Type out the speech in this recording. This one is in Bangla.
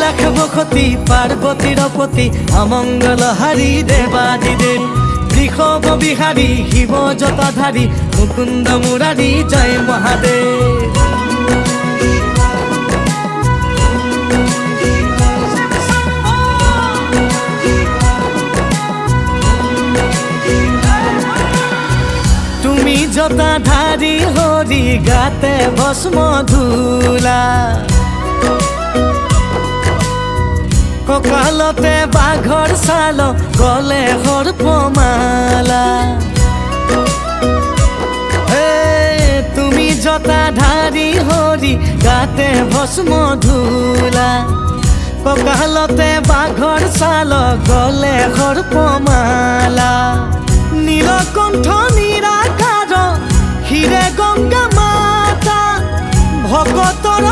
লাখ বখতি পার্বতীর পতি অমঙ্গল হারি দেবাদিদেব বৃষভ বিহারী শিব জটাধারী মুকুন্দ মুরারি জয় মহাদেব। তুমি জটাধারী হরি গাতে ভস্ম ধূলা ককালতে বাঘৰ ছাল গলে সৰ্পমালা তুমি জটাধারী হৰি গাতে ভস্ম ধূলা ককালতে বাঘৰ ছাল গলে সৰ্পমালা নীলকণ্ঠ নিৰাকাৰ হিৰে গংগা মাতা ভকতৰ